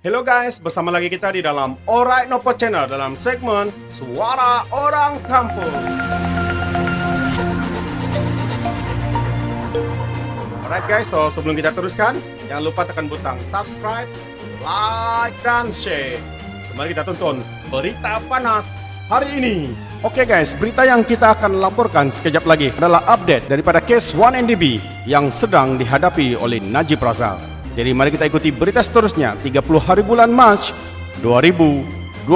Hello guys, bersama lagi kita di dalam Alright Nopo Channel dalam segmen Suara Orang Kampung. Alright guys, so sebelum kita teruskan, jangan lupa tekan butang subscribe, like, dan share. Mari kita tonton berita panas hari ini. Oke guys, berita yang kita akan laporkan sekejap lagi adalah update daripada kes 1MDB yang sedang dihadapi oleh Najib Razak. Jadi mari kita ikuti berita seterusnya 30 hari bulan Mac 2021.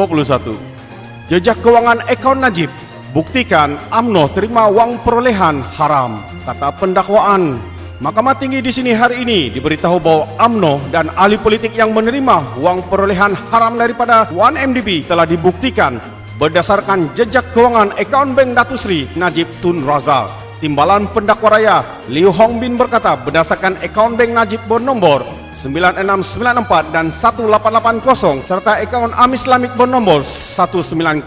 Jejak kewangan akaun Najib, buktikan UMNO terima wang perolehan haram, kata pendakwaan. Mahkamah Tinggi di sini hari ini diberitahu bahwa UMNO dan ahli politik yang menerima wang perolehan haram daripada 1MDB telah dibuktikan berdasarkan jejak kewangan akaun Bank Datuk Seri Najib Tun Razak. Timbalan pendakwa raya Liu Hong Bin berkata berdasarkan akaun Bank Najib bernombor 9694 dan 1880 serta akaun Am Islamik bernombor 1906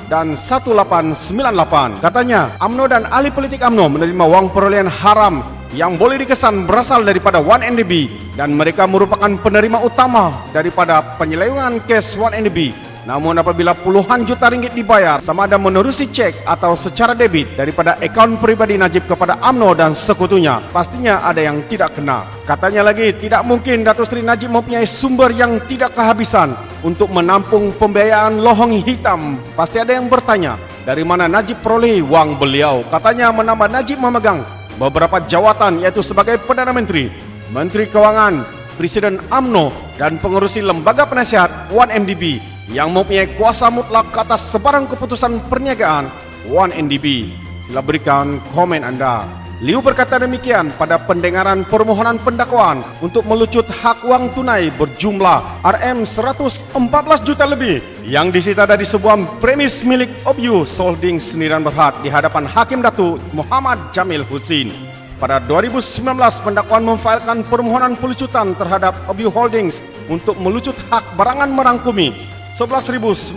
dan 1898. Katanya UMNO dan ahli politik UMNO menerima wang perolehan haram yang boleh dikesan berasal daripada 1MDB dan mereka merupakan penerima utama daripada penyelewengan kes 1MDB. Namun apabila puluhan juta ringgit dibayar sama ada menerusi cek atau secara debit daripada akaun pribadi Najib kepada UMNO dan sekutunya, pastinya ada yang tidak kena. Katanya lagi, tidak mungkin Datuk Seri Najib mempunyai sumber yang tidak kehabisan untuk menampung pembiayaan lohong hitam. Pasti ada yang bertanya, dari mana Najib peroleh wang beliau? Katanya menambah Najib memegang beberapa jawatan yaitu sebagai Perdana Menteri, Menteri Kewangan, Presiden UMNO dan pengurusi lembaga penasihat 1MDB yang mempunyai kuasa mutlak ke atas sebarang keputusan perniagaan 1MDB. Sila berikan komen anda. Liu berkata demikian pada pendengaran permohonan pendakwaan untuk melucut hak wang tunai berjumlah RM114 juta lebih yang disita dari sebuah premis milik Obyu Holding Sendirian Berhad di hadapan Hakim Datuk Muhammad Jamil Husin. Pada 2019, pendakwaan memfailkan permohonan pelucutan terhadap Obyu Holdings untuk melucut hak barangan merangkumi 11.991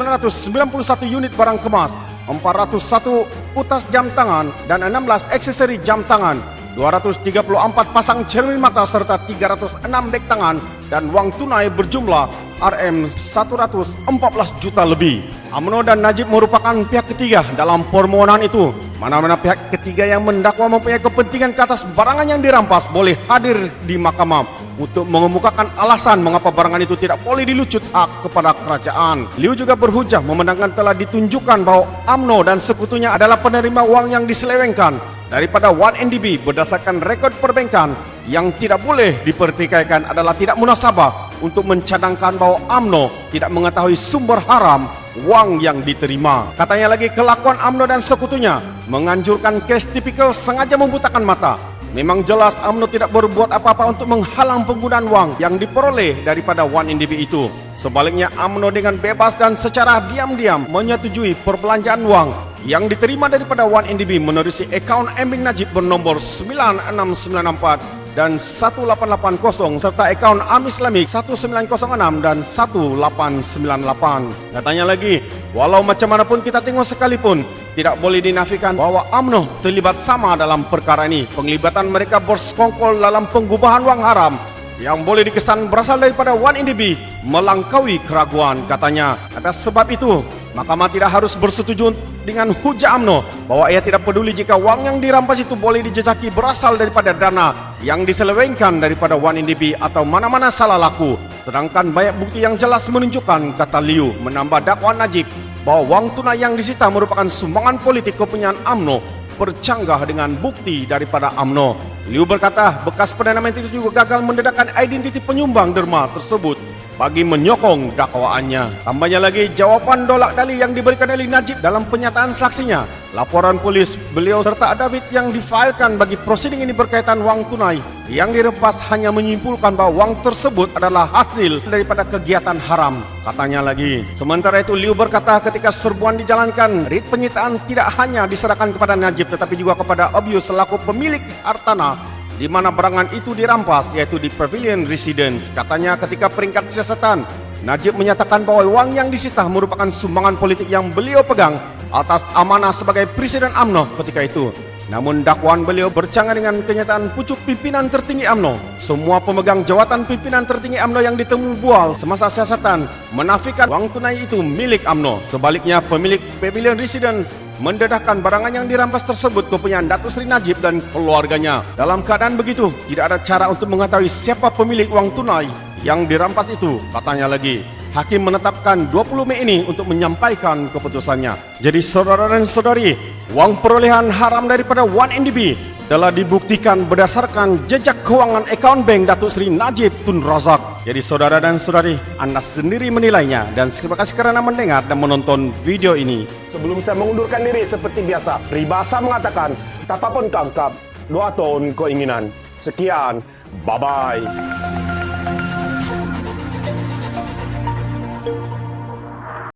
unit barang kemas, 401 utas jam tangan dan 16 aksesori jam tangan, 234 pasang cermin mata serta 306 dek tangan dan wang tunai berjumlah RM114 juta lebih. UMNO dan Najib merupakan pihak ketiga dalam permohonan itu. Mana-mana pihak ketiga yang mendakwa mempunyai kepentingan ke atas barangan yang dirampas boleh hadir di mahkamah untuk mengemukakan alasan mengapa barangan itu tidak boleh dilucut hak kepada kerajaan. Liu juga berhujah memandangkan telah ditunjukkan bahwa UMNO dan sekutunya adalah penerima wang yang diselewengkan daripada 1MDB berdasarkan rekod perbankan yang tidak boleh dipertikaikan adalah tidak munasabah untuk mencadangkan bahwa UMNO tidak mengetahui sumber haram wang yang diterima. Katanya lagi, kelakuan UMNO dan sekutunya menganjurkan kes tipikal sengaja membutakan mata. Memang jelas UMNO tidak berbuat apa-apa untuk menghalang penggunaan wang yang diperoleh daripada 1MDB itu. Sebaliknya UMNO dengan bebas dan secara diam-diam menyetujui perbelanjaan wang yang diterima daripada 1MDB menerusi akaun Bank Najib bernombor 9694 dan 1880 serta akaun Am Islamik 1906 dan 1898. Katanya lagi, walau macam mana pun kita tengok sekalipun, tidak boleh dinafikan bahwa UMNO terlibat sama dalam perkara ini. Penglibatan mereka bersekongkol dalam penggubahan wang haram yang boleh dikesan berasal daripada 1MDB melangkaui keraguan. Katanya, atas sebab itu mahkamah tidak harus bersetuju dengan hujah UMNO bahwa ia tidak peduli jika wang yang dirampas itu boleh dijejaki berasal daripada dana yang diselewengkan daripada 1MDB atau mana-mana salah laku. Sedangkan banyak bukti yang jelas menunjukkan, kata Liu, menambah dakwaan Najib bahwa wang tunai yang disita merupakan sumbangan politik kepunyaan UMNO bercanggah dengan bukti daripada UMNO. Liu berkata bekas Perdana Menteri itu juga gagal mendedahkan identiti penyumbang derma tersebut bagi menyokong dakwaannya. Tambahnya lagi, jawapan dolak dali yang diberikan oleh Najib dalam penyataan saksinya, laporan polis beliau serta affidavit yang difailkan bagi prosiding ini berkaitan wang tunai yang direpas hanya menyimpulkan bahawa wang tersebut adalah hasil daripada kegiatan haram. Katanya lagi, sementara itu Liu berkata ketika serbuan dijalankan, rit penyitaan tidak hanya diserahkan kepada Najib tetapi juga kepada Obyu selaku pemilik hartanah di mana barangan itu dirampas, yaitu di Pavilion Residence. Katanya ketika peringkat siasatan, Najib menyatakan bahwa wang yang disita merupakan sumbangan politik yang beliau pegang atas amanah sebagai Presiden UMNO ketika itu. Namun dakwaan beliau bercanggah dengan kenyataan pucuk pimpinan tertinggi UMNO. Semua pemegang jawatan pimpinan tertinggi UMNO yang ditemu bual semasa siasatan menafikan wang tunai itu milik UMNO. Sebaliknya, pemilik Pavilion Residence mendedahkan barangan yang dirampas tersebut kepunyaan Datuk Seri Najib dan keluarganya. Dalam keadaan begitu, tidak ada cara untuk mengetahui siapa pemilik wang tunai yang dirampas itu, katanya lagi. Hakim menetapkan 20 Mei ini untuk menyampaikan keputusannya. Jadi saudara dan saudari, wang perolehan haram daripada 1MDB telah dibuktikan berdasarkan jejak keuangan akaun bank Datuk Seri Najib Tun Razak. Jadi saudara dan saudari, Anda sendiri menilainya. Dan terima kasih kerana mendengar dan menonton video ini. Sebelum saya mengundurkan diri seperti biasa, peribahasa mengatakan, tapapun kamkap, doa ton keinginan. Sekian, bye-bye.